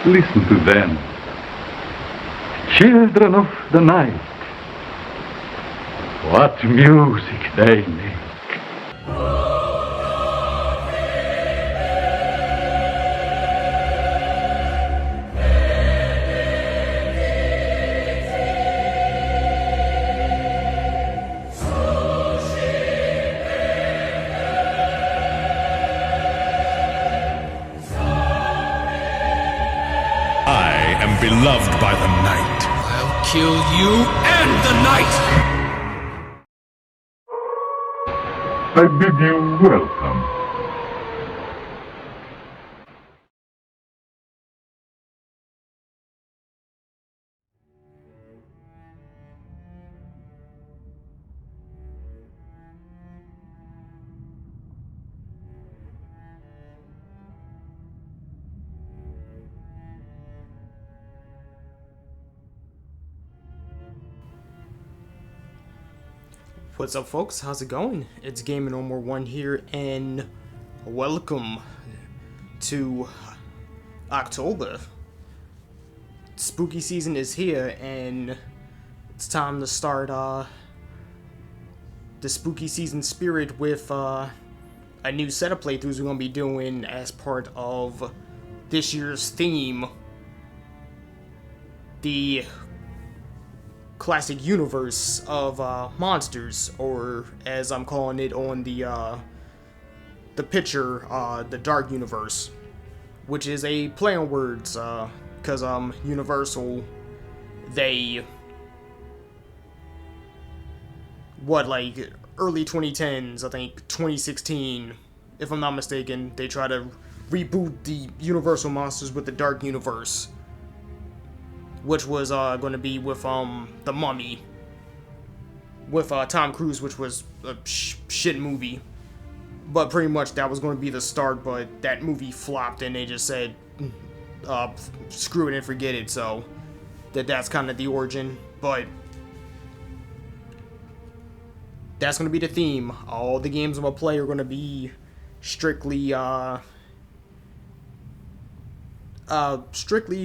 Listen to them. Children of the night. What music they make. Beloved by the night. I'll kill you and the night! I bid you welcome. What's up, folks? How's it going? It's GMO1 here, and welcome to October. Spooky season is here, and it's time to start the spooky season spirit with a new set of playthroughs we're going to be doing as part of this year's theme, the classic universe of monsters, or as I'm calling it on the picture, the dark universe, which is a play on words, because Universal, they like early 2010s, I think 2016, if I'm not mistaken, they try to reboot the Universal monsters with the dark universe, which was going to be with The Mummy, with Tom Cruise, which was a shit movie. But pretty much that was going to be the start, but that movie flopped and they just said, screw it and forget it, so that's kind of the origin. But that's going to be the theme. All the games I'm going to play are going to be strictly,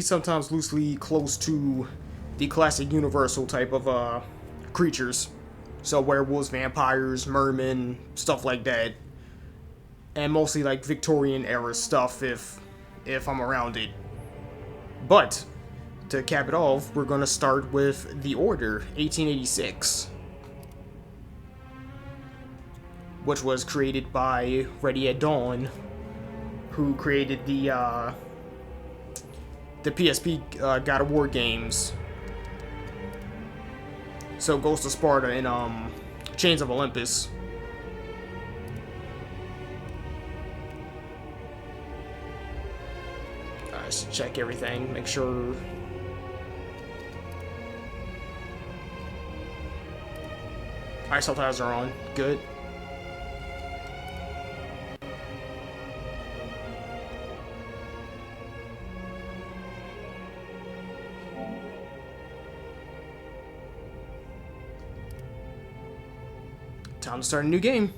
sometimes loosely close to the classic Universal type of creatures. So werewolves, vampires, mermen, stuff like that. And mostly like Victorian era stuff if I'm around it. But to cap it off, we're gonna start with The Order 1886, which was created by Ready at Dawn, who created the PSP God of War games. So Ghost of Sparta and Chains of Olympus. Let's check everything, make sure. Alright, subtitles are on. Good. Time to start a new game.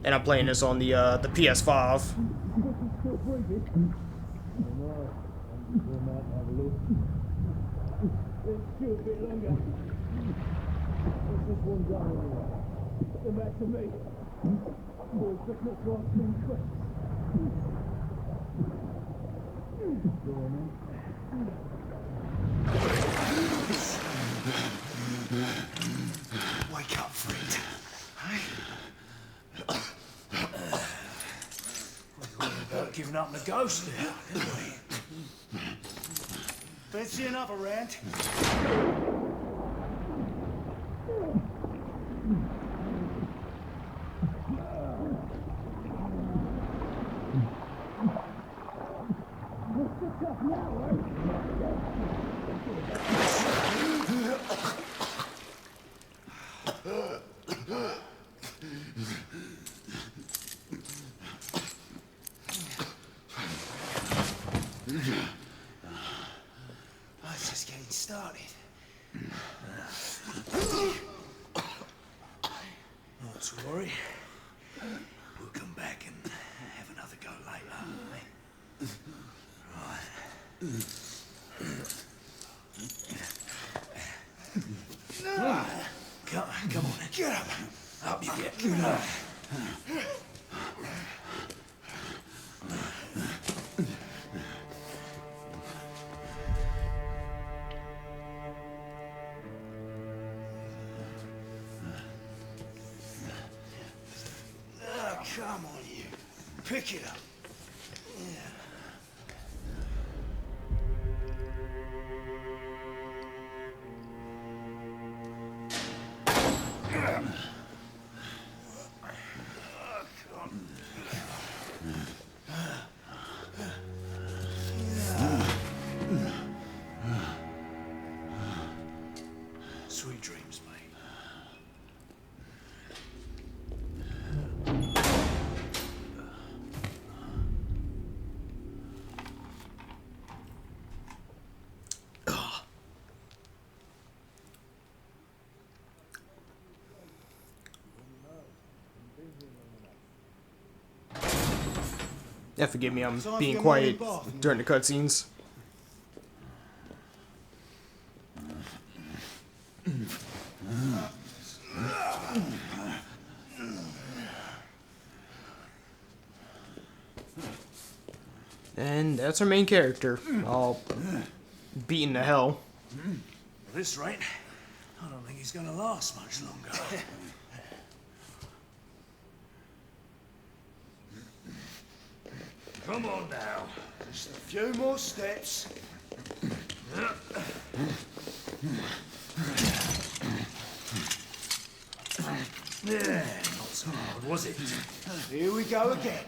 And I'm playing this on the PS5. Wake up, friend. We were about giving up the ghost now, didn't we? Don't see another rant. It's just getting started. Not to worry. We'll come back and have another go later, eh? Right. Come on, get up. Up you get. Come on, you. Pick it up. Sweet dreams, mate. Yeah, forgive me, I'm being quiet during the cutscenes. And that's our main character, all beaten to hell. At this rate, I don't think he's gonna last much longer. Come on now. Just a few more steps. Yeah, not so hard, was it? Here we go again.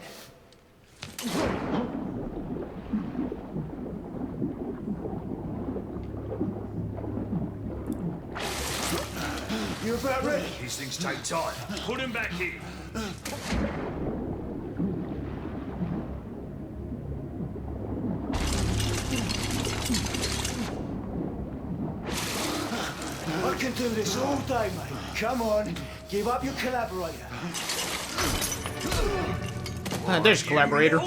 You about ready? These things take time. Put him back in. I can do this all day, mate. Come on, give up your collaborator. There's collaborator.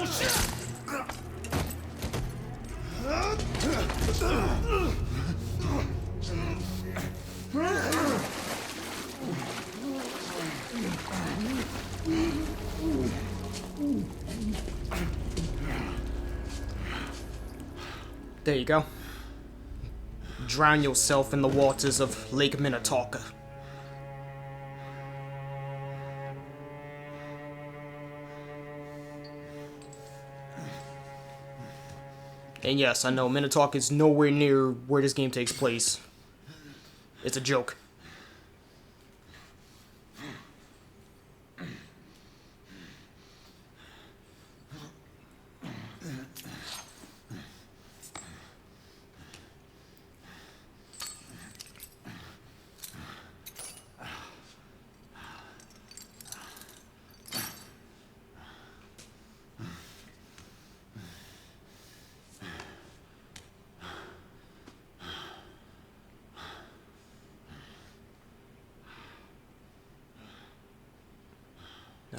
There you go. Drown yourself in the waters of Lake Minnetonka. And yes, I know Minnetonka is nowhere near where this game takes place. It's a joke.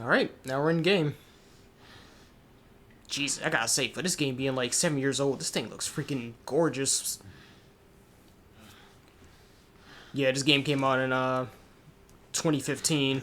Alright, now we're in game. Jeez, I gotta say, for this game being like 7 years old, this thing looks freaking gorgeous. Yeah, this game came out in 2015.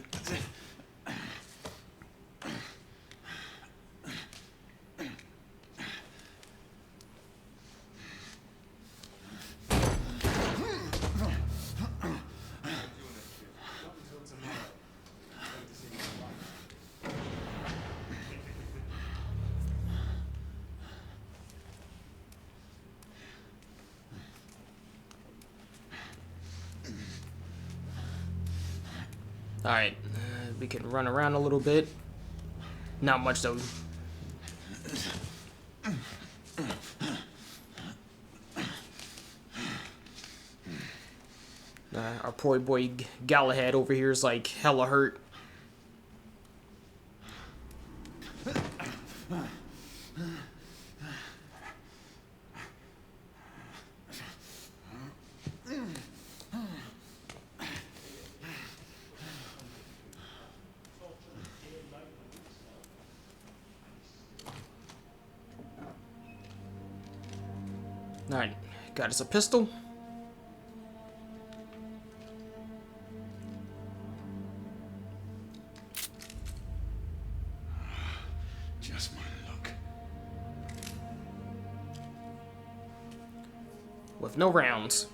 Alright, we can run around a little bit. Not much though. Our poor boy Galahad over here is like hella hurt. Alright, got us a pistol. Just my luck. With no rounds.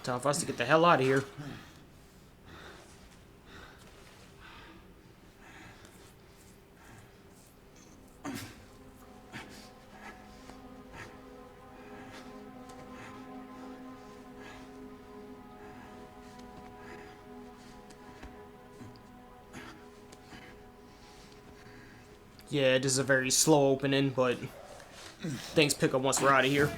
Time for us to get the hell out of here. Yeah, this is a very slow opening, but things pick up once we're out of here.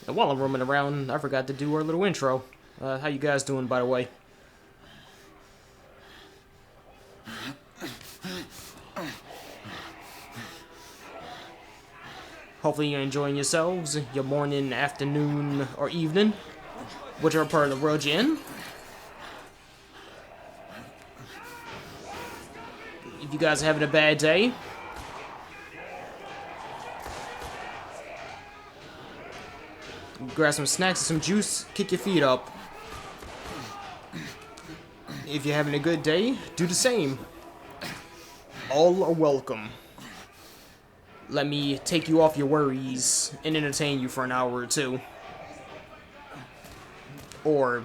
And while I'm roaming around, I forgot to do our little intro. How you guys doing, by the way? Hopefully you're enjoying yourselves, your morning, afternoon, or evening, whichever part of the world you're in. If you guys are having a bad day, grab some snacks and some juice, kick your feet up. If you're having a good day, do the same. All are welcome. Let me take you off your worries and entertain you for an hour or two. Or,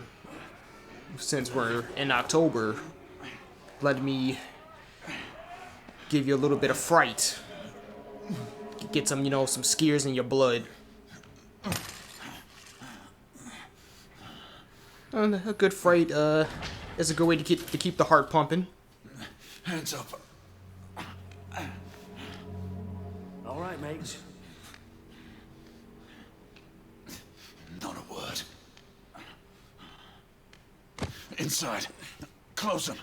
since we're in October, let me give you a little bit of fright. Get some, some scares in your blood. And a good fright is a good way to keep the heart pumping. Hands up. All right, mates. Not a word. Inside. Close them.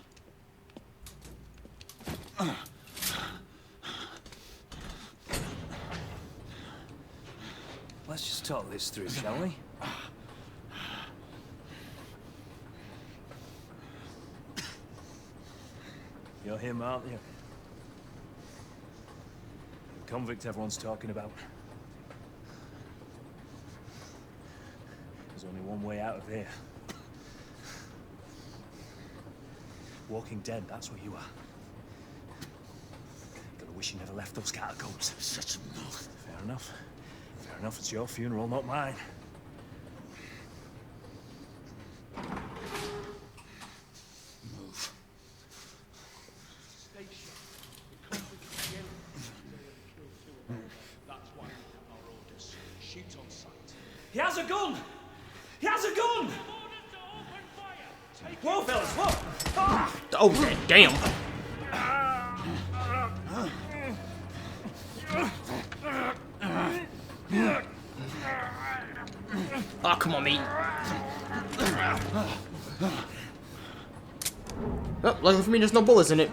Let's just talk this through, shall we? You're him, aren't you? The convict everyone's talking about. There's only one way out of here. Walking Dead, that's what you are. Gotta wish you never left those catacombs. Such a mouth. Fair enough. Fair enough, it's your funeral, not mine. Move. He has a gun! He has a gun! Whoa, fellas, whoa! Ah! Oh, damn! Oh, come on, mate. Oh, luckily for me, there's no bullets in it.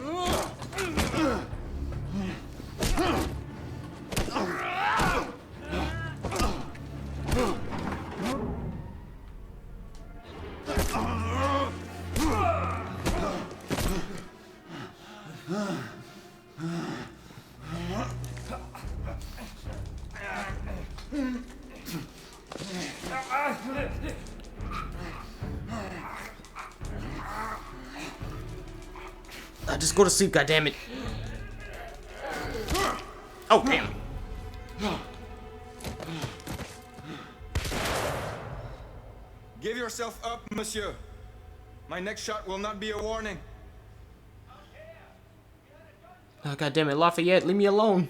Just go to sleep, goddammit. Oh, damn. Give yourself up, monsieur. My next shot will not be a warning. Oh, goddammit, Lafayette, leave me alone.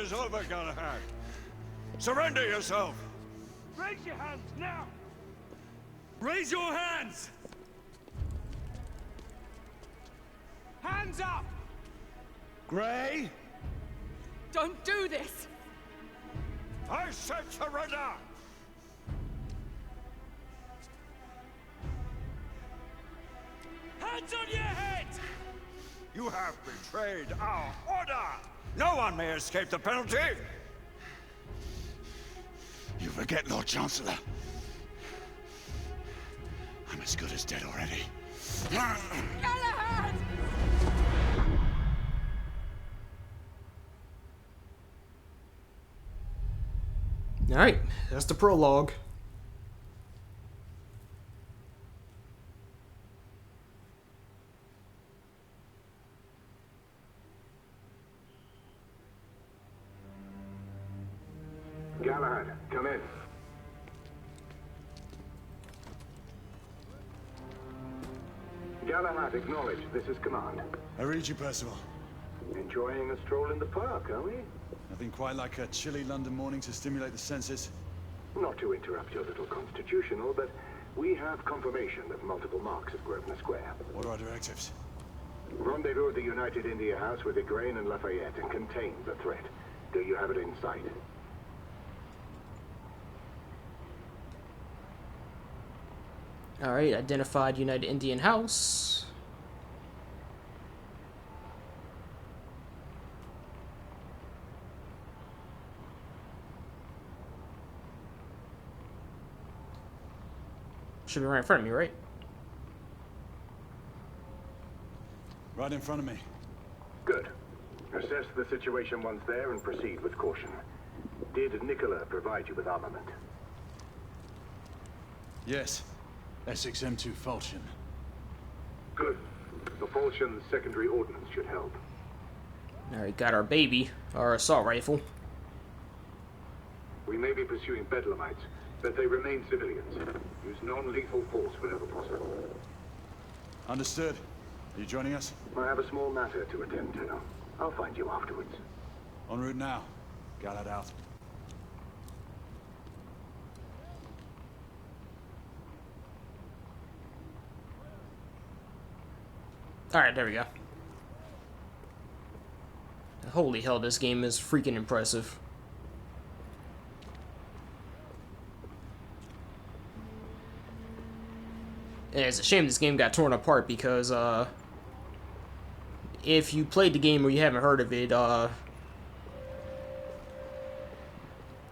is over, Galahad. Surrender yourself. Raise your hands now! Raise your hands! Hands up! Gray, Don't do this! I said surrender! Hands on your head! You have betrayed our order! No one may escape the penalty! You forget, Lord Chancellor. I'm as good as dead already. Galahad! Alright, that's the prologue. Galahad, come in. Galahad, acknowledge. This is command. I read you, Percival. Enjoying a stroll in the park, are we? Nothing quite like a chilly London morning to stimulate the senses. Not to interrupt your little constitutional, but we have confirmation of multiple marks of Grosvenor Square. What are our directives? Rendezvous at the United India House with Igraine and Lafayette and contain the threat. Do you have it in sight? Alright, identified United Indian House. Should be right in front of me, right? Right in front of me. Good. Assess the situation once there and proceed with caution. Did Nicola provide you with armament? Yes. Essex M2 Falchion. Good. The Falchion's secondary ordnance should help. Alright, got our baby, our assault rifle. We may be pursuing Bedlamites, but they remain civilians. Use non-lethal force whenever possible. Understood. Are you joining us? I have a small matter to attend to. I'll find you afterwards. En route now. Galahad out. Alright, there we go. Holy hell, this game is freaking impressive. And it's a shame this game got torn apart because, if you played the game or you haven't heard of it,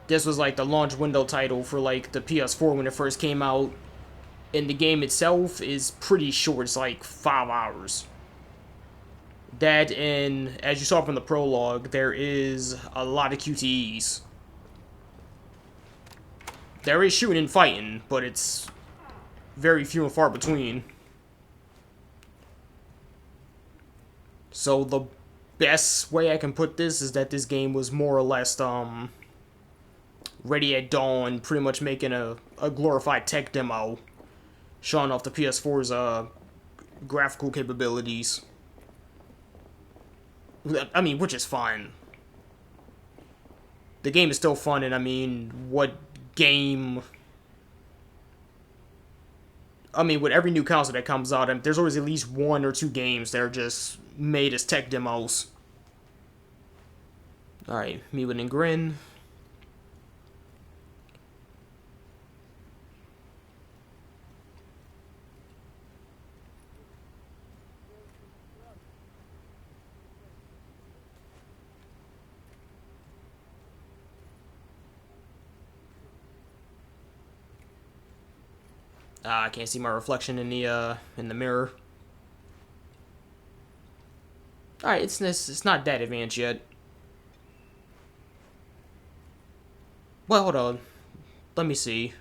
this was like the launch window title for like the PS4 when it first came out. And the game itself is pretty short, it's like 5 hours. That, and as you saw from the prologue, there is a lot of QTEs. There is shooting and fighting, but it's very few and far between. So the best way I can put this is that this game was more or less ready at dawn, pretty much making a glorified tech demo, showing off the PS4's graphical capabilities. I mean, which is fine. The game is still fun, and I mean, what game... I mean, with every new console that comes out, there's always at least 1 or 2 games that are just made as tech demos. Alright, Meewin and Grin. I can't see my reflection in the mirror. Alright, it's not that advanced yet. Well, hold on. Let me see.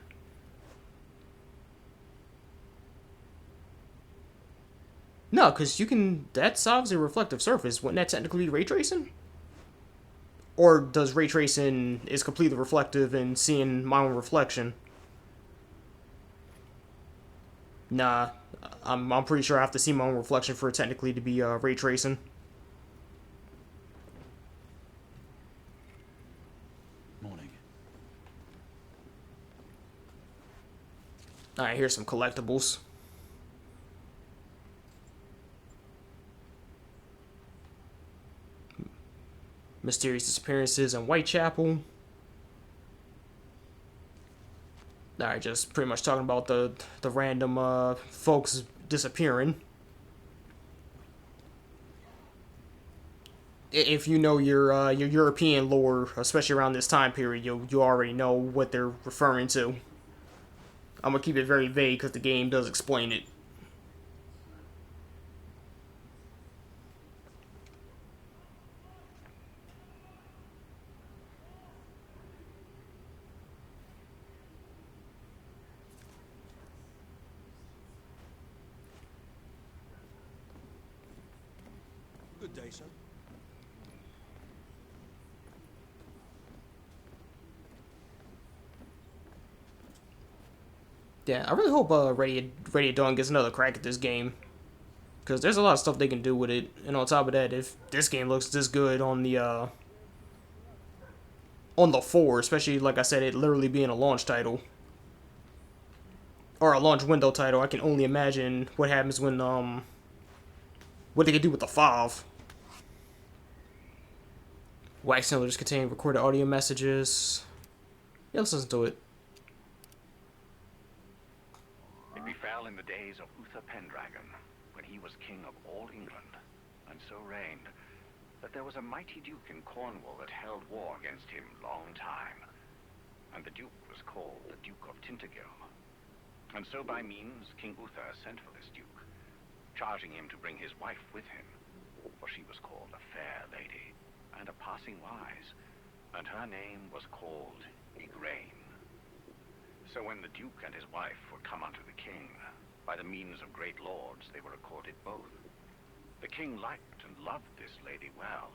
No, because you can... That's obviously a reflective surface. Wouldn't that technically be ray tracing? Or does ray tracing is completely reflective and seeing my own reflection? Nah, I'm pretty sure I have to see my own reflection for it technically to be ray tracing. Alright, here's some collectibles. Mysterious disappearances in Whitechapel. Alright, just pretty much talking about the random folks disappearing. If you know your European lore, especially around this time period, you already know what they're referring to. I'm gonna keep it very vague because the game does explain it. Good day, sir. Yeah, I really hope Radio Dawn gets another crack at this game, because there's a lot of stuff they can do with it. And on top of that, if this game looks this good on the 4, especially like I said, it literally being a launch title or a launch window title, I can only imagine what happens when what they can do with the 5. Wax cylinders contain recorded audio messages. Yeah, let's listen to it. It befell in the days of Uther Pendragon, when he was king of all England, and so reigned, that there was a mighty duke in Cornwall that held war against him long time. And the duke was called the Duke of Tintagel. And so by means King Uther sent for this duke, charging him to bring his wife with him, for she was called a fair lady, and a passing wise, and her name was called Igraine. So when the duke and his wife were come unto the king, by the means of great lords they were accorded both. The king liked and loved this lady well,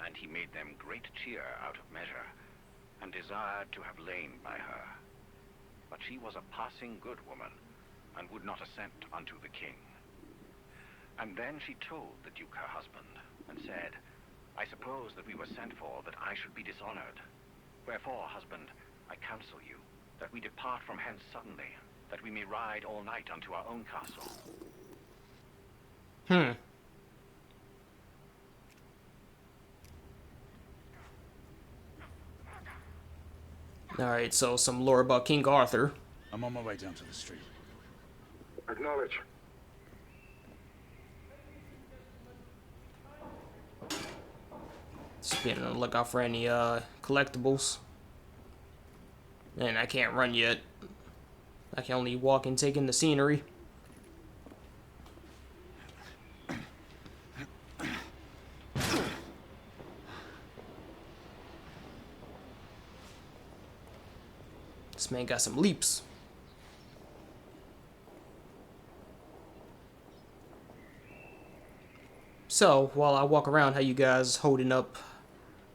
and he made them great cheer out of measure, and desired to have lain by her. But she was a passing good woman, and would not assent unto the king. And then she told the duke her husband, and said, I suppose that we were sent for that I should be dishonored. Wherefore, husband, I counsel you, that we depart from hence suddenly, that we may ride all night unto our own castle. Alright, so some lore about King Arthur. I'm on my way down to the street. Acknowledge. Just being on the lookout for any collectibles. And I can't run yet. I can only walk and take in the scenery. This man got some leaps. So, while I walk around, how you guys holding up?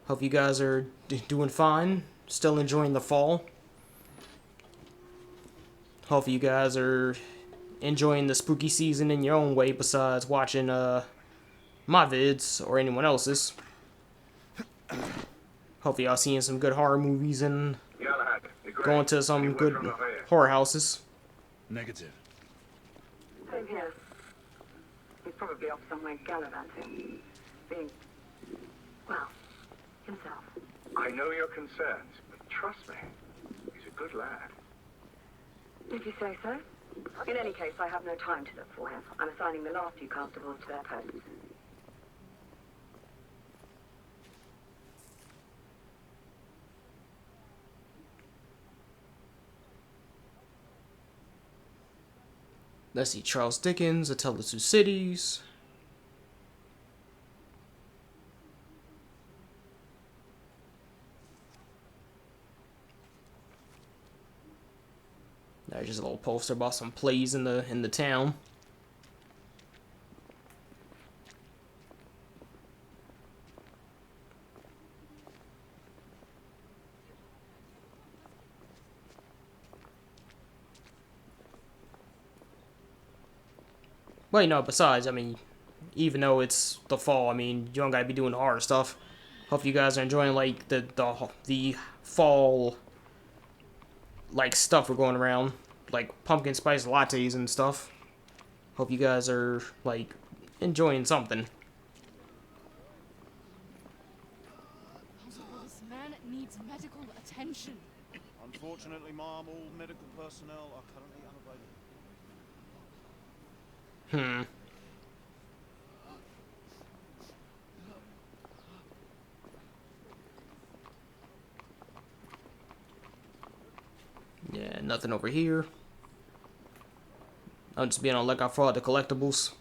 Hope you guys are doing fine. Still enjoying the fall. Hope you guys are enjoying the spooky season in your own way, besides watching my vids or anyone else's. Hope y'all seeing some good horror movies and going to some good horror houses. Negative. Same here. He's probably off somewhere gallivanting. Being, well, himself. I know your concerns, but trust me, he's a good lad. Did you say so? In any case, I have no time to look for him. I'm assigning the last few constables to their posts. Let's see, Charles Dickens, A Tale of Two Cities. There's just a little poster about some plays in the town. Wait, no, besides, I mean, even though it's the fall, I mean, you don't gotta be doing the horror stuff. Hope you guys are enjoying, like, the fall, like, stuff we're going around. like pumpkin spice lattes and stuff. Hope you guys are like enjoying something. This man needs medical attention. Unfortunately, Mom, all medical personnel are currently unavailable. Yeah, nothing over here. I'm just being on the lookout for all the collectibles.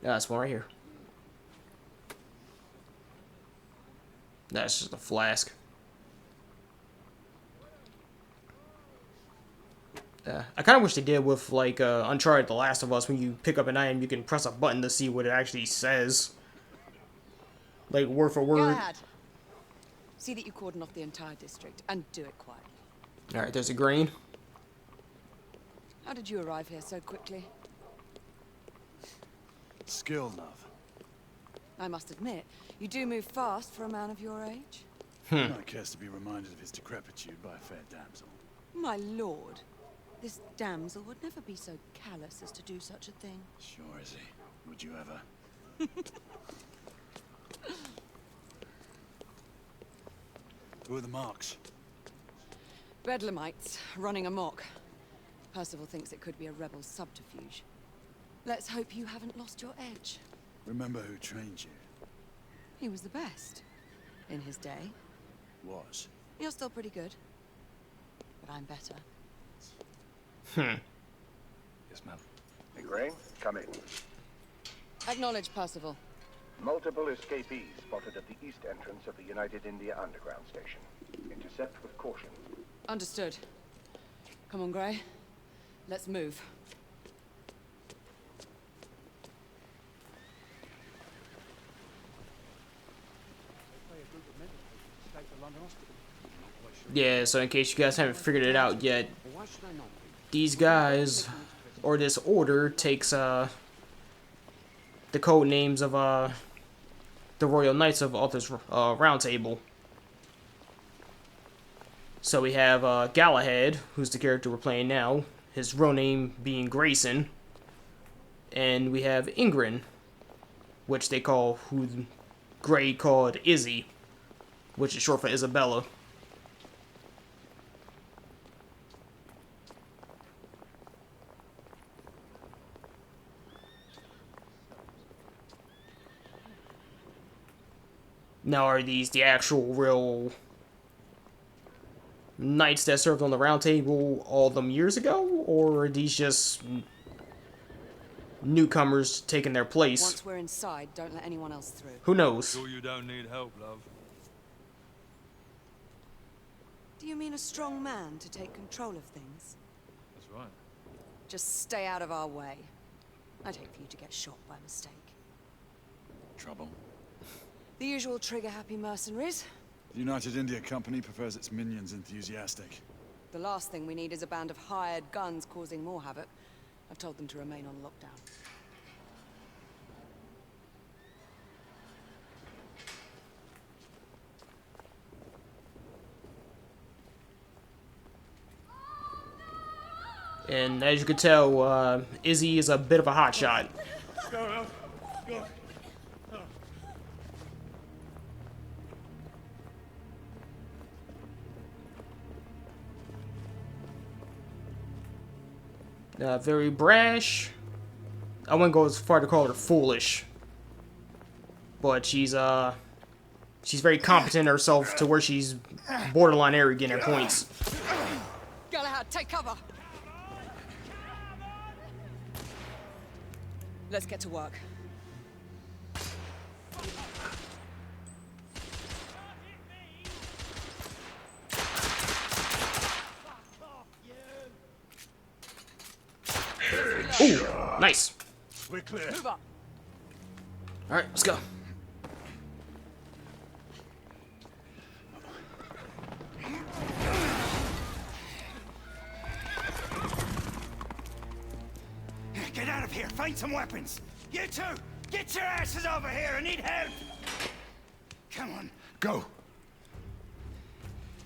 Yeah, that's one right here. That's just a flask. I kind of wish they did with, like, Uncharted The Last of Us. When you pick up an item, you can press a button to see what it actually says. Like, word for word. Galahad. See that you cordon off the entire district, and do it quietly. Alright, there's a grain. How did you arrive here so quickly? Skill, love. I must admit, you do move fast for a man of your age. No one cares to be reminded of his decrepitude by a fair damsel. My lord, this damsel would never be so callous as to do such a thing. Sure is he. Would you ever? Who are the marks? Bedlamites, running amok. Percival thinks it could be a rebel subterfuge. Let's hope you haven't lost your edge. Remember who trained you? He was the best. In his day. Was. You're still pretty good. But I'm better. Yes, ma'am. Ingrain, come in. Acknowledge, Percival. Multiple escapees spotted at the east entrance of the United India Underground Station. Intercept with caution. Understood. Come on, Grey. Let's move. Yeah, so in case you guys haven't figured it out yet, these guys, or this order, takes the code names of the Royal Knights of Arthur's Round Table. So we have Galahad, who's the character we're playing now, his real name being Grayson, and we have Ingrid, which they call, who Grey called Izzy, which is short for Isabella. Now, are these the actual real knights that served on the Round Table all them years ago? Or are these just newcomers taking their place? Once we're inside, don't let anyone else through. Who knows? Sure you don't need help, love. Do you mean a strong man to take control of things? That's right. Just stay out of our way. I'd hate for you to get shot by mistake. Trouble. The usual trigger-happy mercenaries. The United India Company prefers its minions enthusiastic. The last thing we need is a band of hired guns causing more havoc. I've told them to remain on lockdown. And as you can tell, Izzy is a bit of a hotshot. Go. Very brash. I wouldn't go as far to call her foolish, but she's very competent herself to where she's borderline arrogant at points. Galahad, take cover! Let's get to work. Ooh, nice. We're clear. Move up. All right, let's go. Get out of here! Find some weapons! You two! Get your asses over here! I need help! Come on, Go.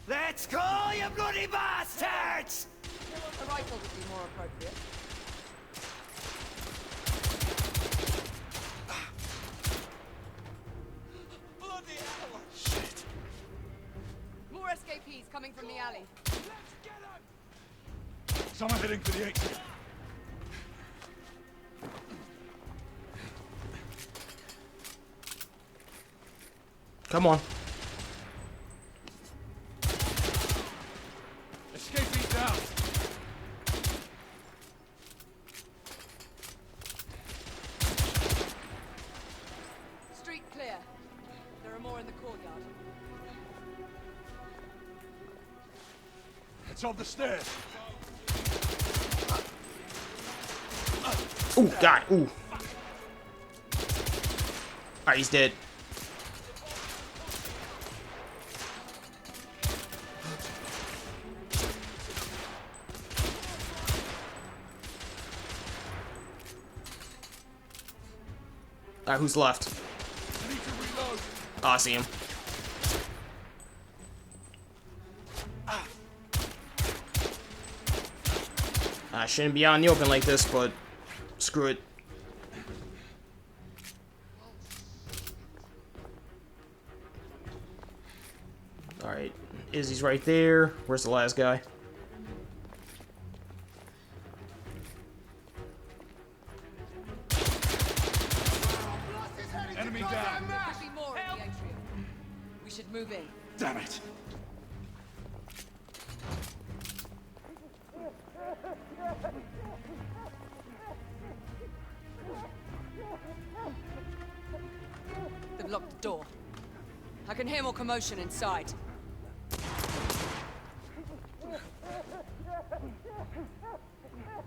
Let's go, you bloody bastards! A rifle would be more appropriate. Bloody hell! Shit. More escapees coming from the alley. Let's get him! Someone heading for the exit. Come on. Escaping down. Street clear. There are more in the courtyard. It's on the stairs. Ooh, God. Ooh. Alright, he's dead. Alright, who's left? Oh, I see him. I shouldn't be out in the open like this, but screw it. Alright, Izzy's right there. Where's the last guy? Enemy down. There could be more in the atrium. We should move in. Damn it. They've locked the door. I can hear more commotion inside.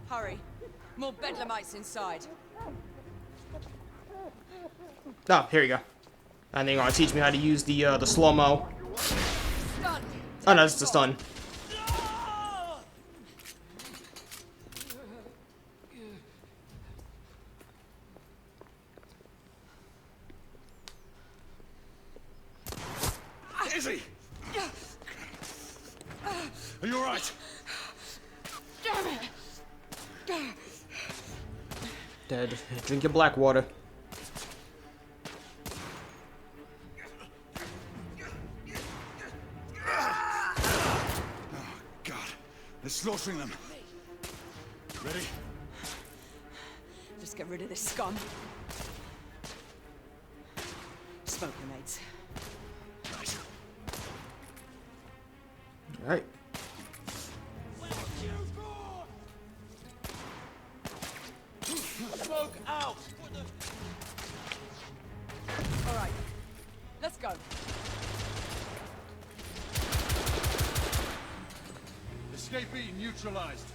Hurry. More bedlamites inside. Oh, here you go. And they're gonna teach me how to use the slow-mo. Stun. Oh no, it's the stun. Izzy! Are you alright? Damn it! Dead. Drink your black water. God, they're slaughtering them. Ready? Just get rid of this scum. Smoke grenades. Alright. Smoke out! Alright. Let's go. Escapee neutralized.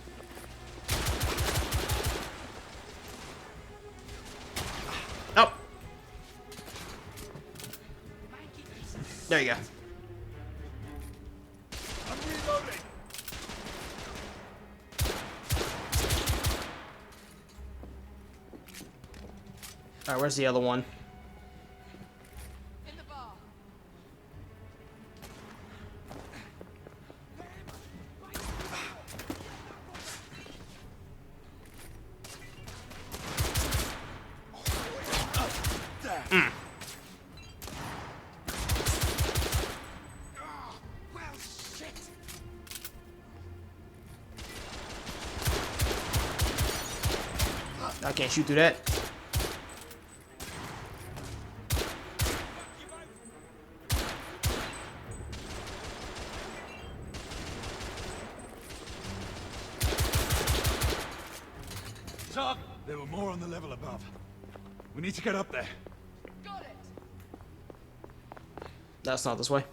Oh. There you go. I'm reloading. Alright, where's the other one? In the bar. I can't shoot through that. Sir, there were more on the level above. We need to get up there. Got it. That's not this way.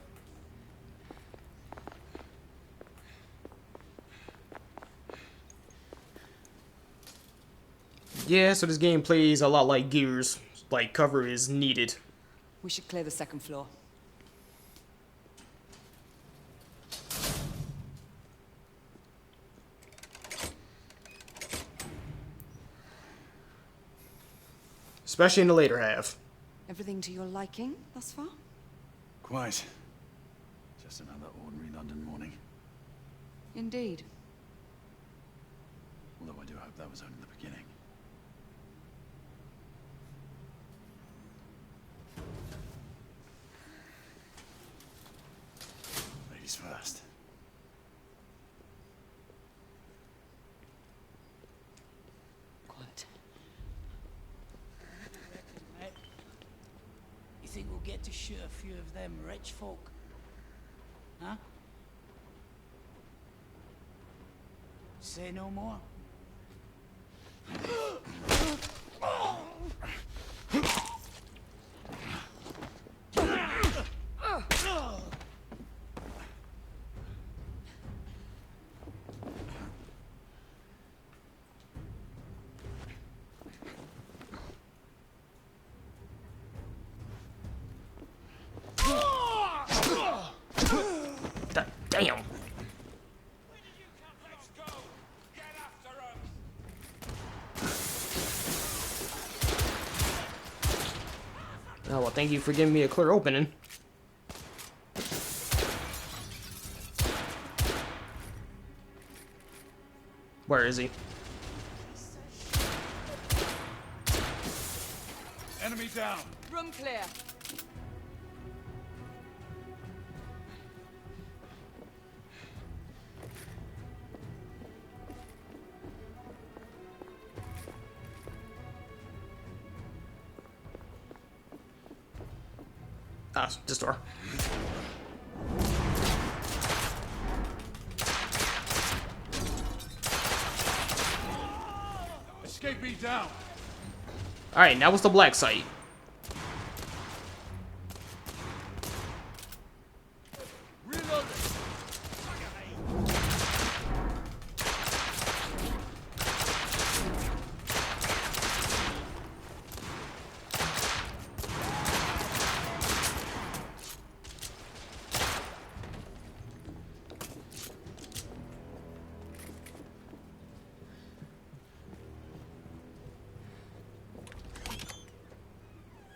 Yeah, so this game plays a lot like Gears. Like, cover is needed. We should clear the second floor. Especially in the later half. Everything to your liking thus far? quite. Just another ordinary London morning. Indeed. Although I do hope that was only the beginning. Ladies first. Quiet. Mate, you think we'll get to shoot a few of them rich folk? Huh? Say no more. Damn. Oh, well, thank you for giving me a clear opening. Where is he? Enemy down. Room clear. Ah, this door. Escape me down. Alright, now what's the black site?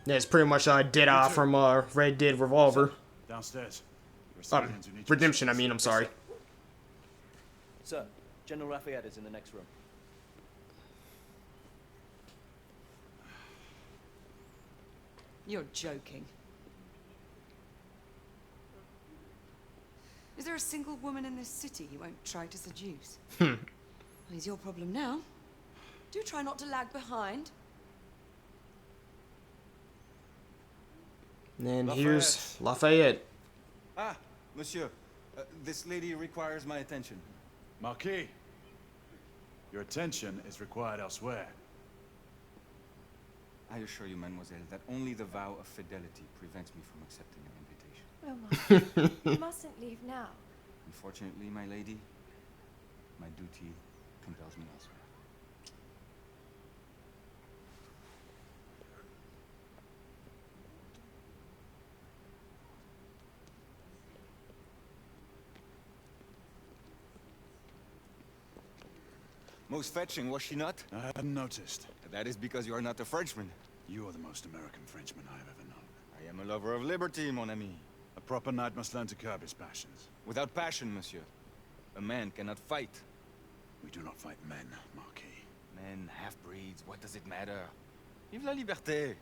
Yeah, it's pretty much Dead from Red Dead Revolver. Downstairs. Redemption, I mean, I'm sorry. Sir, General Lafayette is in the next room. You're joking. Is there a single woman in this city he won't try to seduce? He's your problem now. Do try not to lag behind. And here's Lafayette. Ah, monsieur. This lady requires my attention. Marquis. Your attention is required elsewhere. I assure you, mademoiselle, that only the vow of fidelity prevents me from accepting your invitation. Oh, Marquis, you mustn't leave now. Unfortunately, my lady, my duty compels me elsewhere. Most fetching, was she not? I hadn't noticed. That is because you are not a Frenchman. You are the most American Frenchman I have ever known. I am a lover of liberty, mon ami. A proper knight must learn to curb his passions. Without passion, monsieur, a man cannot fight. We do not fight men, Marquis. Men, half-breeds, what does it matter? Vive la liberté!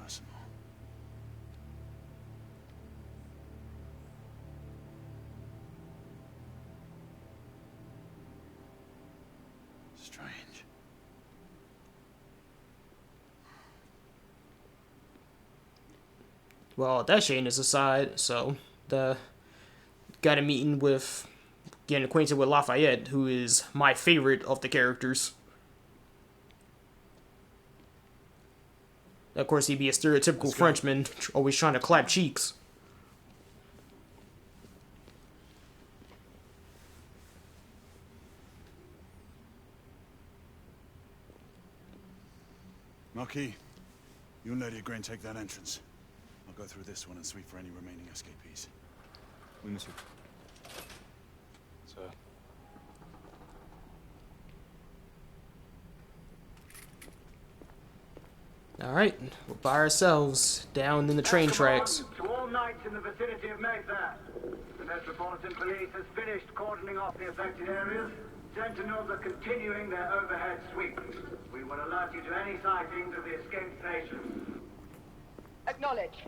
Personal. Strange. Well, that Shane is aside, so got a meeting with, getting acquainted with Lafayette, who is my favorite of the characters. Of course, he'd be a stereotypical Frenchman, always trying to clap cheeks. Marquis, you and Lady Grain take that entrance. I'll go through this one and sweep for any remaining escapees. Oui, monsieur. Sir. Alright, we're by ourselves, down in the train tracks. To all knights in the vicinity of Mayfair. The Metropolitan Police has finished cordoning off the affected areas. Sentinels are continuing their overhead sweep. We will alert you to any sightings of the escaped patients. Acknowledge.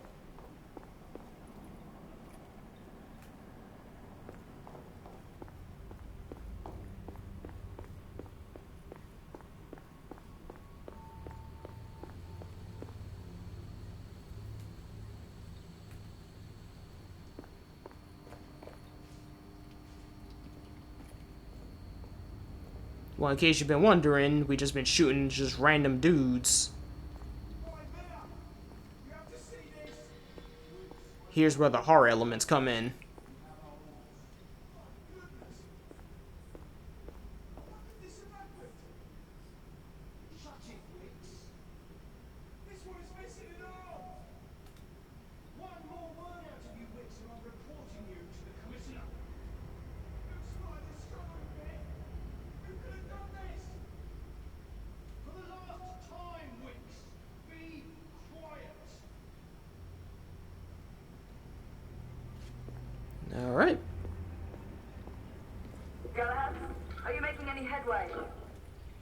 Well, in case you've been wondering, we just been shooting just random dudes. Here's where the horror elements come in. Alright. Galahad, are you making any headway?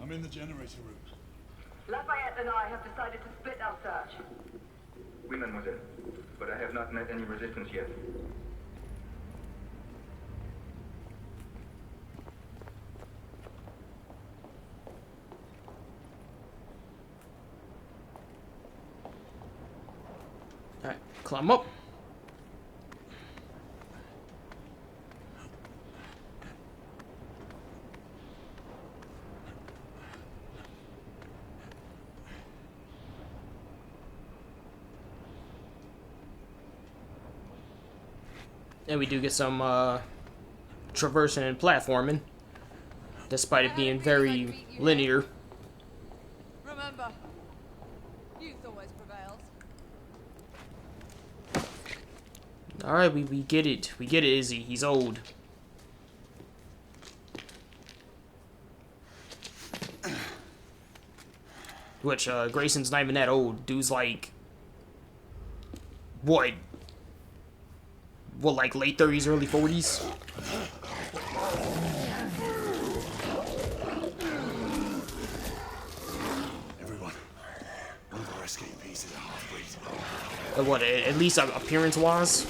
I'm in the generator room. Lafayette and I have decided to split our search. Oui, mademoiselle. But I have not met any resistance yet. Alright, climb up. And we do get some traversing and platforming, despite it being very linear. Remember, youth always prevails. Alright, we get it. We get it, Izzy. He's old. Which, Grayson's not even that old. Dude's like... What, like late 30s, early 40s? Everyone, one of our escapees is a half-breed. What, at least appearance-wise?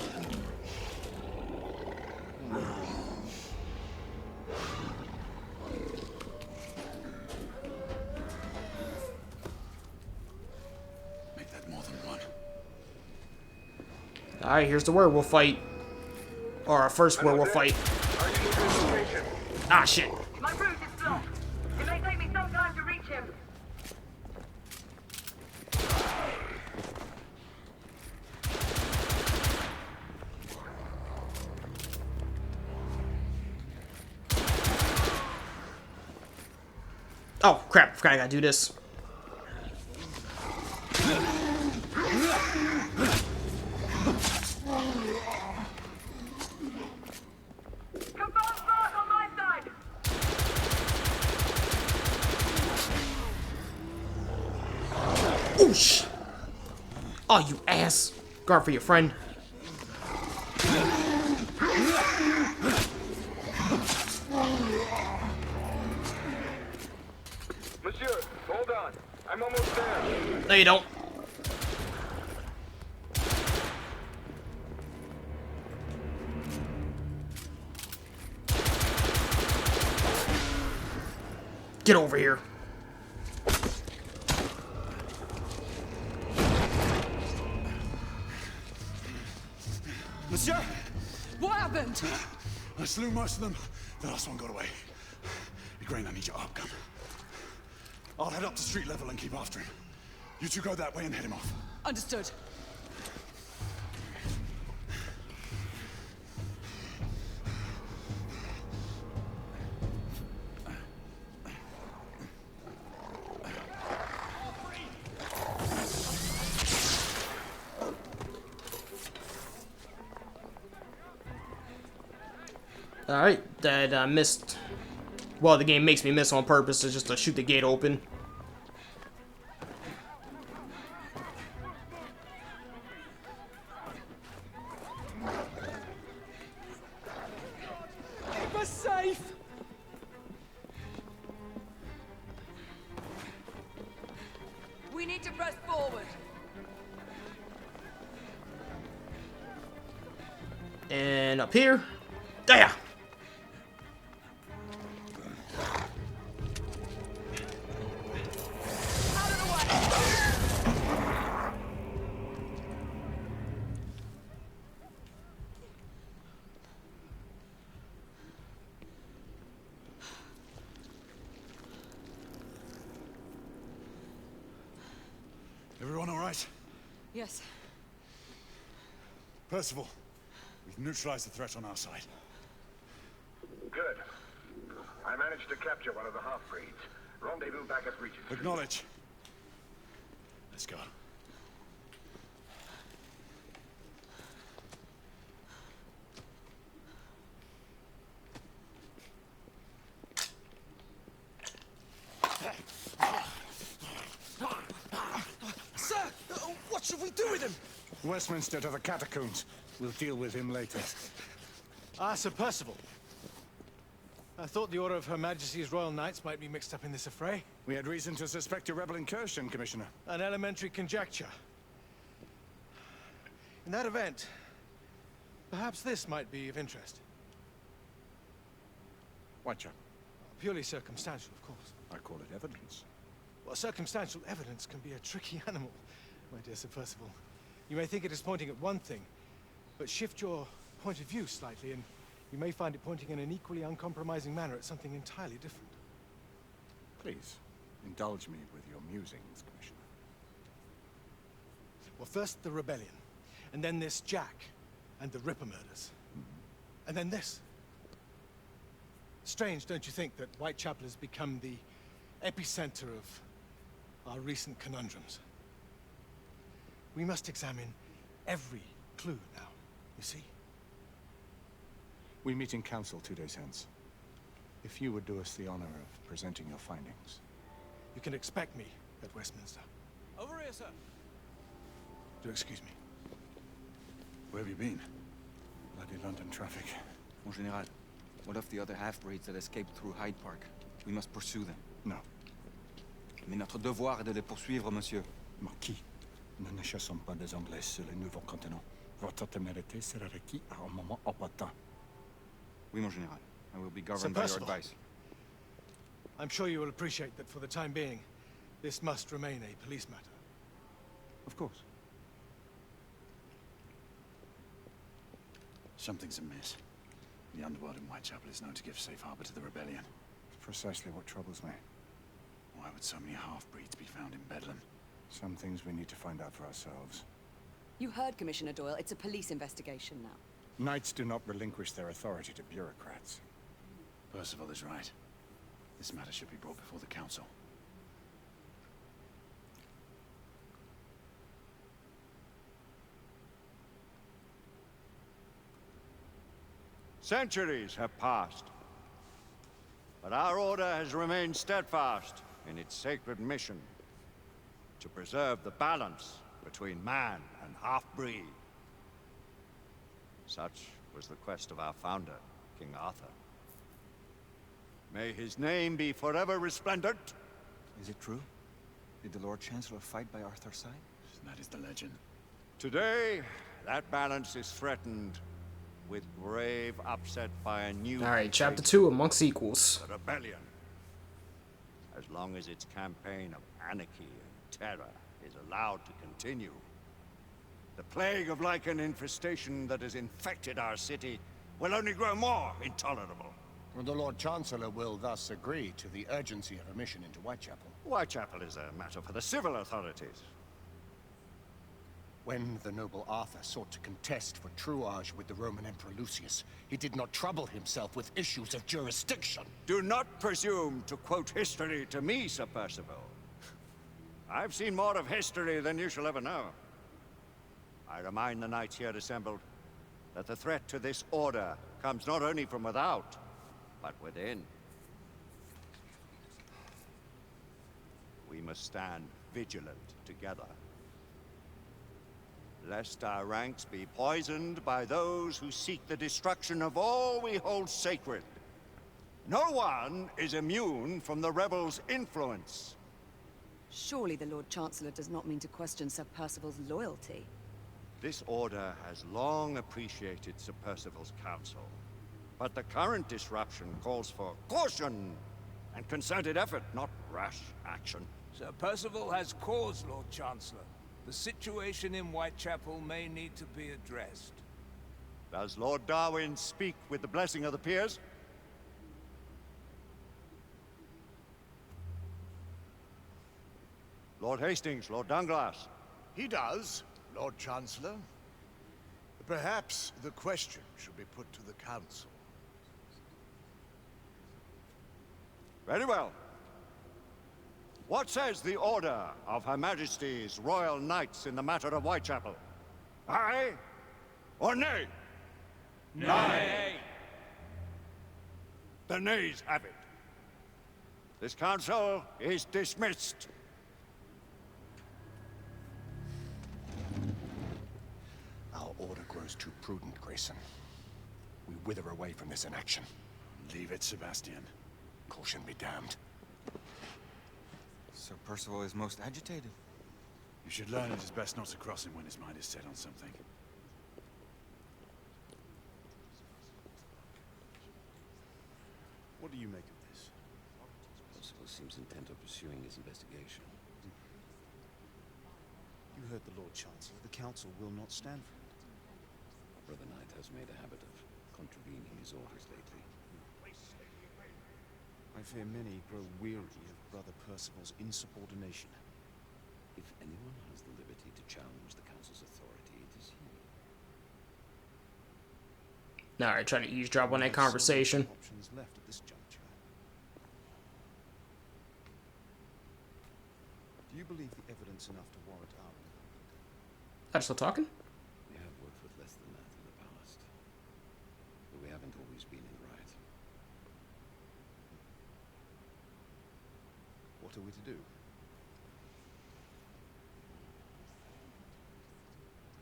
Make that more than one. Alright, here's the werewolf fight. Or our first werewolf fight. Ah, shit. My route is blocked. It may take me some time to reach him. Oh, crap. Forgot I gotta do this. Oosh! Oh, you ass! Guard for your friend. Monsieur, hold on. I'm almost there. No, you don't. Get over here. Monsieur! What happened? I slew most of them. The last one got away. Igraine, I need your arc gun. I'll head up to street level and keep after him. You two go that way and head him off. Understood. Alright, that I missed. Well, the game makes me miss on purpose, is just to shoot the gate open. need to press forward. And up here. There! Everyone all right? Yes. Percival, we've neutralized the threat on our side. Good. I managed to capture one of the half-breeds. Rendezvous back at Regent. Acknowledge. Let's go. Sir, what should we do with him? Westminster to the catacombs. We'll deal with him later. Ah, Sir Percival. I thought the Order of Her Majesty's Royal Knights might be mixed up in this affray. We had reason to suspect a rebel incursion, Commissioner. An elementary conjecture. In that event, perhaps this might be of interest. Whitechapel. Purely circumstantial, of course. I call it evidence. Well, circumstantial evidence can be a tricky animal, my dear Sir Percival. You may think it is pointing at one thing, but shift your point of view slightly, and you may find it pointing in an equally uncompromising manner at something entirely different. Please, indulge me with your musings, Commissioner. Well, first the rebellion, and then this Jack, and the Ripper murders. And then this. Strange, don't you think, that Whitechapel has become the epicenter of our recent conundrums? We must examine every clue now, you see? We meet in council 2 days hence. If you would do us the honor of presenting your findings. You can expect me at Westminster. Over here, sir. Do excuse me. Where have you been? Bloody London traffic. Mon Général, what of the other half-breeds that escaped through Hyde Park? We must pursue them. No. Mais notre devoir est de les poursuivre, monsieur. Marquis, nous ne chassons pas des Anglais sur le nouveau continent. Votre témérité sera requis à un moment opportun. Oui, mon Général. I will be Sir governed by your Percival, advice. I'm sure you will appreciate that for the time being, this must remain a police matter. Of course. Something's amiss. The underworld in Whitechapel is known to give safe harbor to the rebellion. Precisely what troubles me. Why would so many half-breeds be found in Bedlam? Some things we need to find out for ourselves. You heard Commissioner Doyle. It's a police investigation now. Knights do not relinquish their authority to bureaucrats. Percival is right. This matter should be brought before the council. Centuries have passed, but our order has remained steadfast in its sacred mission to preserve the balance between man and half-breed. Such was the quest of our founder, King Arthur. May his name be forever resplendent. Is it true? Did the Lord Chancellor fight by Arthur's side? That is the legend. Today, that balance is threatened with grave upset by a new... Alright, Chapter 2 amongst equals. The rebellion. As long as its campaign of anarchy and terror is allowed to continue, the plague of lichen infestation that has infected our city will only grow more intolerable. The Lord Chancellor will thus agree to the urgency of a mission into Whitechapel. Whitechapel is a matter for the civil authorities. When the noble Arthur sought to contest for truage with the Roman Emperor Lucius, he did not trouble himself with issues of jurisdiction. Do not presume to quote history to me, Sir Percival. I've seen more of history than you shall ever know. I remind the knights here assembled that the threat to this order comes not only from without, but within. We must stand vigilant together, lest our ranks be poisoned by those who seek the destruction of all we hold sacred. No one is immune from the rebels' influence. Surely the Lord Chancellor does not mean to question Sir Percival's loyalty. This order has long appreciated Sir Percival's counsel. But the current disruption calls for caution and concerted effort, not rash action. Sir Percival has cause, Lord Chancellor. The situation in Whitechapel may need to be addressed. Does Lord Darwin speak with the blessing of the peers? Lord Hastings, Lord Dunglass. He does, Lord Chancellor. Perhaps the question should be put to the Council. Very well. What says the Order of Her Majesty's Royal Knights in the matter of Whitechapel? Aye or nay? Nay. The nays have it. This council is dismissed. Our order grows too prudent, Grayson. We wither away from this inaction. Leave it, Sebastian. Caution be damned. Sir Percival is most agitated. You should learn it is best not to cross him when his mind is set on something. What do you make of this? Percival seems intent on pursuing his investigation. You heard the Lord Chancellor. The Council will not stand for it. Brother Knight has made a habit of contravening his orders lately. I fear many grow weary of Brother Percival's insubordination. If anyone has the liberty to challenge the Council's authority, it is he. Alright, trying to eavesdrop on that conversation. Options left at this juncture. Do you believe the evidence enough to warrant our... I'm still talking? We have worked with less than that in the past. But we haven't always been in right. What are we to do?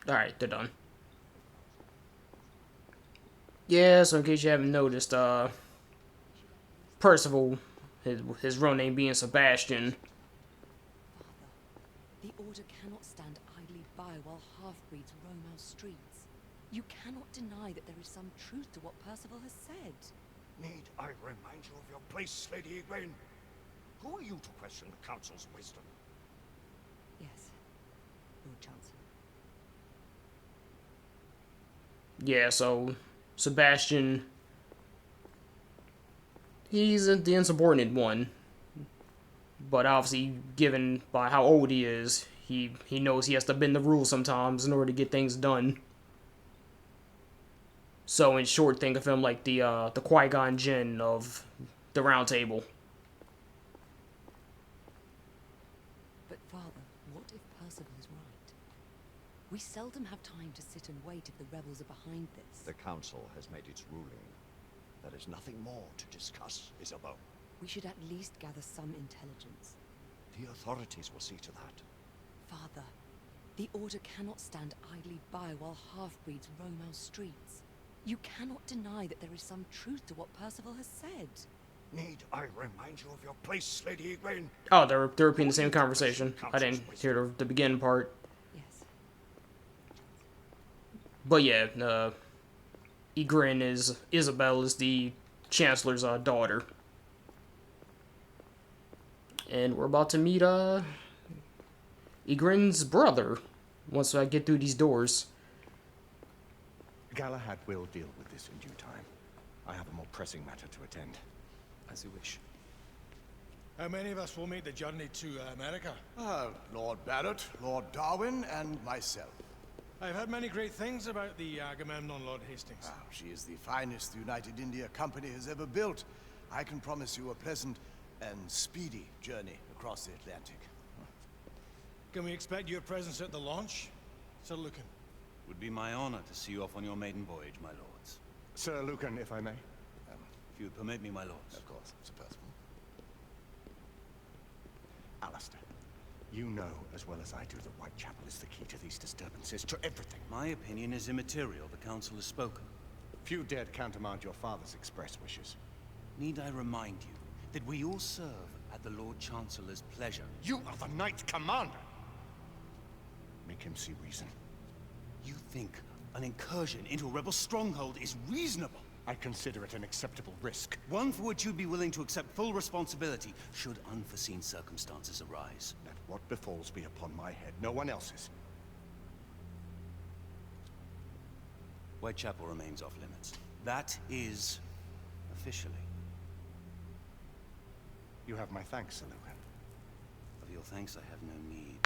Alright, they're done. Yeah, so in case you haven't noticed, Percival, his real name being Sebastian. The Order cannot stand idly by while half-breeds roam our streets. You cannot deny that there is some truth to what Percival has said. Need I remind you of your place, Lady Egwene? Who are you to question the Council's wisdom? Yes, Lord Chancellor. Yeah, so Sebastian, he's the insubordinate one. But obviously, given by how old he is, he knows he has to bend the rules sometimes in order to get things done. So in short, think of him like the Qui-Gon Jinn of the Round Table. But Father, what if Percival is right? We seldom have time to sit and wait if the rebels are behind this. The Council has made its ruling. There is nothing more to discuss, Isabel. We should at least gather some intelligence. The authorities will see to that. Father, the Order cannot stand idly by while half-breeds roam our streets. You cannot deny that there is some truth to what Percival has said. Need I remind you of your place, Lady Egwene? Oh, they're repeating the same conversation. I didn't hear the beginning part. Yes. But yeah, Egwene Isabel is the Chancellor's daughter. And we're about to meet Egwene's brother once I get through these doors. Galahad will deal with this in due time. I have a more pressing matter to attend. As you wish. How many of us will make the journey to America? Lord Barrett, Lord Darwin, and myself. I've heard many great things about the Agamemnon, Lord Hastings. She is the finest the United India Company has ever built. I can promise you a pleasant and speedy journey across the Atlantic. Can we expect your presence at the launch, Sir Lucan? Would be my honor to see you off on your maiden voyage, my lords. Sir Lucan, if I may. If you would permit me, my lords. Of course, Sir Percival. Alistair, you know as well as I do that Whitechapel is the key to these disturbances, to everything. My opinion is immaterial. The council has spoken. Few dared countermand your father's express wishes. Need I remind you that we all serve at at the Lord Chancellor's pleasure. You are the Knight Commander! Make him see reason. You think an incursion into a rebel stronghold is reasonable? I consider it an acceptable risk. One for which you'd be willing to accept full responsibility should unforeseen circumstances arise. Let what befalls be upon my head, no one else's. Whitechapel remains off limits. That is officially. You have my thanks, Sir Lucan. Of your thanks I have no need.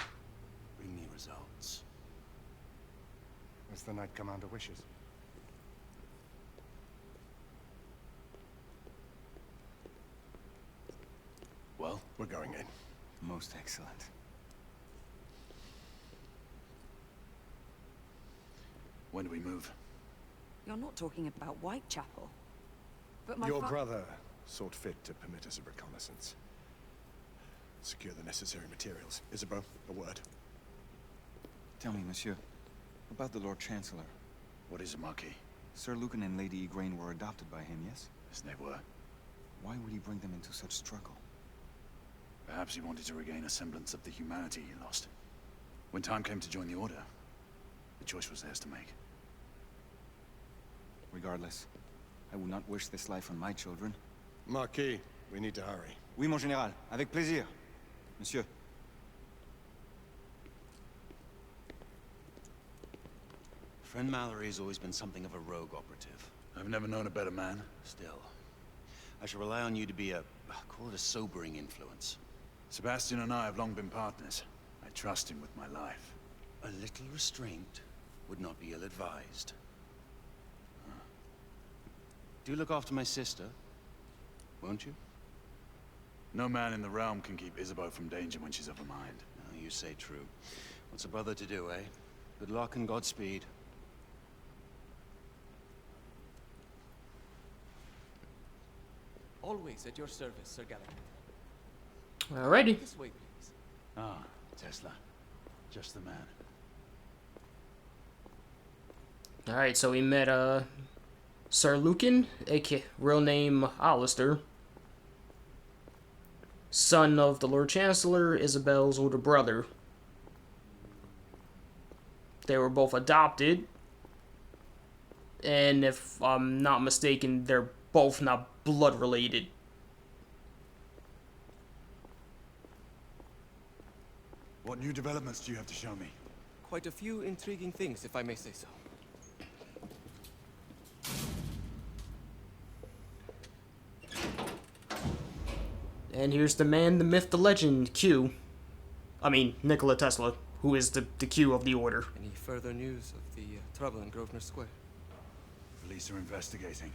Bring me results. As the Knight Commander wishes. Well, we're going in. Most excellent. When do we move? You're not talking about Whitechapel. But my Your brother sought fit to permit us a reconnaissance. Secure the necessary materials. Isabeau, a word. Tell me, monsieur, about the Lord Chancellor. What is it, Marquis? Sir Lucan and Lady Igraine were adopted by him, yes? Yes, they were. Why would he bring them into such struggle? Perhaps he wanted to regain a semblance of the humanity he lost. When time came to join the Order, the choice was theirs to make. Regardless, I would not wish this life on my children. Marquis, we need to hurry. Oui, mon général. Avec plaisir. Monsieur. Friend Mallory has always been something of a rogue operative. I've never known a better man. Still, I shall rely on you to be call it a sobering influence. Sebastian and I have long been partners. I trust him with my life. A little restraint would not be ill-advised. Do look after my sister, won't you? No man in the realm can keep Isabeau from danger when she's of a mind. No, you say true. What's a brother to do, eh? Good luck and Godspeed. Always at your service, Sir Gallagher. Alrighty. This way, please. Ah, Tesla. Just the man. Alright, so we met, Sir Lucan, aka real name Alistair. Son of the Lord Chancellor, Isabel's older brother. They were both adopted. And if I'm not mistaken, they're both not blood related. What new developments do you have to show me? Quite a few intriguing things, if I may say so. And here's the man, the myth, the legend, Q. I mean, Nikola Tesla, who is the Q of the Order. Any further news of the trouble in Grosvenor Square? Police are investigating.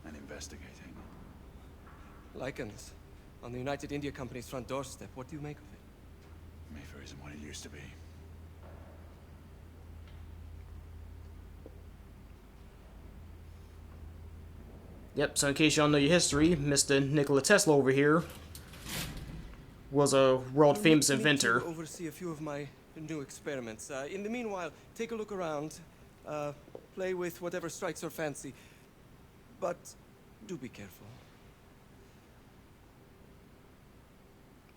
And investigating. Lycans, on the United India Company's front doorstep. What do you make of it? Mayfair isn't what it used to be. Yep, so in case y'all know your history, Mr. Nikola Tesla over here was a world-famous inventor. To oversee a few of my new experiments. In the meanwhile, take a look around. Play with whatever strikes your fancy. But do be careful.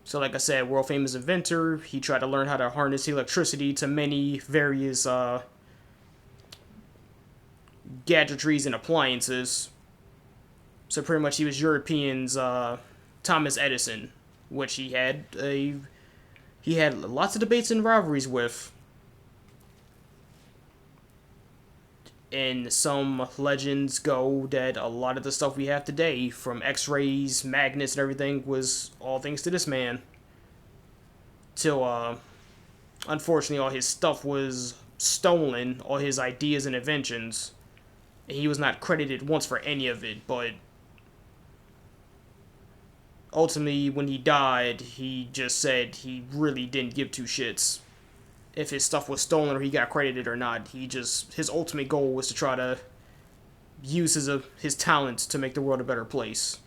So like I said, world-famous inventor. He tried to learn how to harness electricity to many various gadgetries and appliances. So pretty much he was Europeans' Thomas Edison, which he had lots of debates and rivalries with. And some legends go that a lot of the stuff we have today, from X-rays, magnets, and everything, was all thanks to this man. Till, unfortunately, all his stuff was stolen, all his ideas and inventions. And he was not credited once for any of it, but ultimately, when he died, he just said he really didn't give two shits if his stuff was stolen or he got credited or not. His ultimate goal was to try to use his talents to make the world a better place.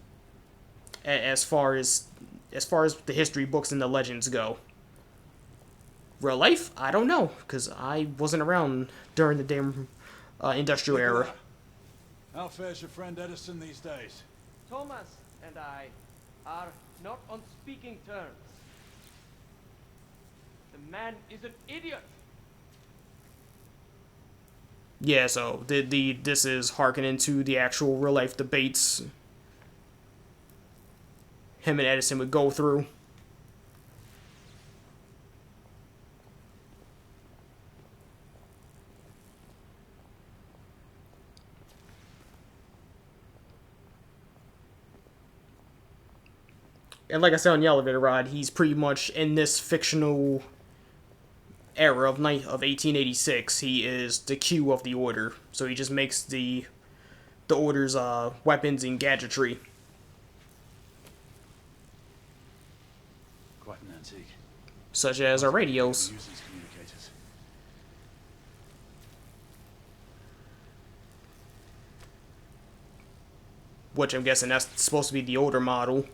As far as the history books and the legends go. Real life, I don't know, because I wasn't around during the damn industrial era. How fares your friend Edison these days? Thomas and I are not on speaking terms. The man is an idiot. Yeah, so this is harkening to the actual real life debates him and Edison would go through. And like I said on the elevator ride, he's pretty much in this fictional era of 1886. He is the Q of the Order, so he just makes the Order's weapons and gadgetry. Quite an antique. Such as our radios. Use these communicators. Which I'm guessing that's supposed to be the older model.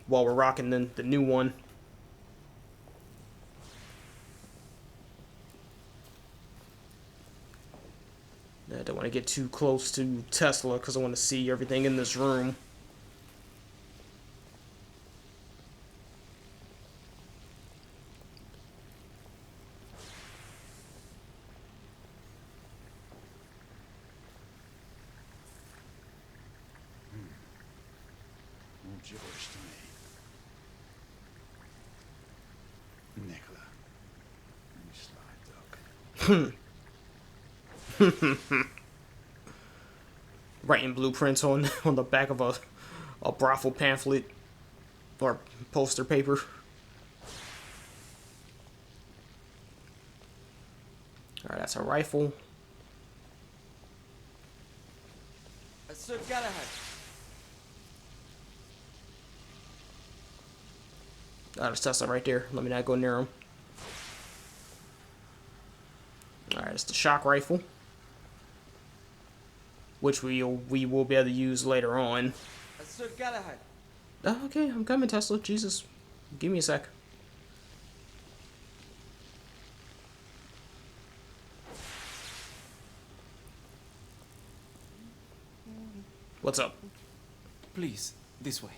While we're rocking the new one. I don't want to get too close to Tesla because I want to see everything in this room. More gibberish to me. Nicola. You slide dog. Writing blueprints on the back of a brothel pamphlet or poster paper. Alright, that's a rifle. Sir Galahad. Oh, there's Tesla right there. Let me not go near him. Alright, it's the shock rifle. Which we will be able to use later on. Sir Galahad. Oh, okay, I'm coming, Tesla. Jesus. Give me a sec. What's up? Please, this way.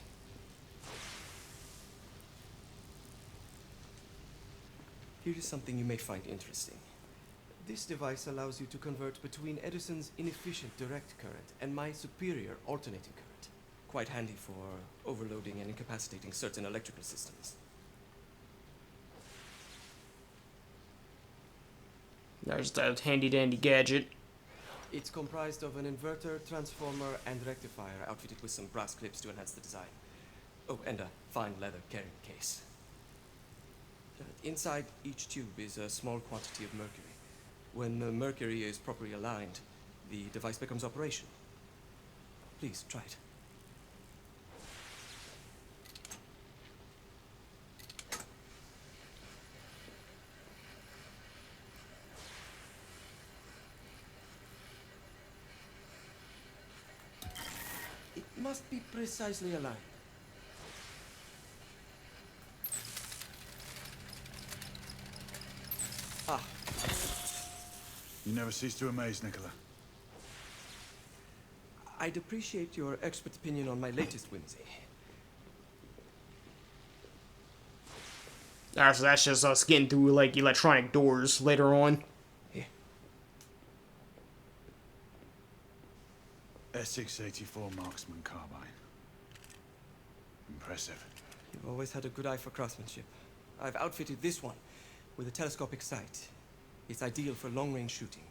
Here is something you may find interesting. This device allows you to convert between Edison's inefficient direct current and my superior alternating current. Quite handy for overloading and incapacitating certain electrical systems. There's that handy-dandy gadget. It's comprised of an inverter, transformer, and rectifier outfitted with some brass clips to enhance the design. Oh, and a fine leather carrying case. Inside each tube is a small quantity of mercury. When the mercury is properly aligned, the device becomes operational. Please, try it. It must be precisely aligned. Ah. You never cease to amaze, Nicola. I'd appreciate your expert opinion on my latest whimsy. Alright, so that's just us getting through, like, electronic doors later on. Here. S684 marksman carbine. Impressive. You've always had a good eye for craftsmanship. I've outfitted this one with a telescopic sight. It's ideal for long-range shooting.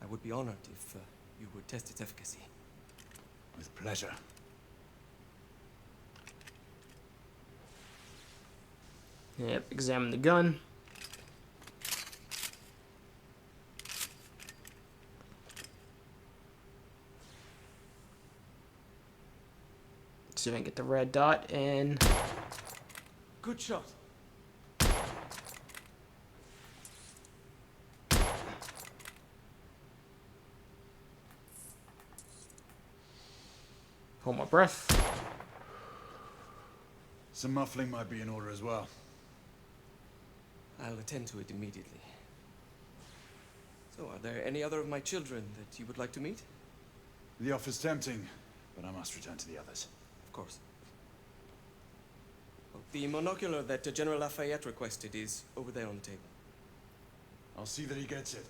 I would be honored if you would test its efficacy. With pleasure. Yep, examine the gun. See if I can get the red dot and... Good shot. Hold my breath. Some muffling might be in order as well. I'll attend to it immediately. So, are there any other of my children that you would like to meet? The offer's tempting, But I must return to the others. Of course. Well, the monocular that General Lafayette requested is over there on the table. I'll see that he gets it.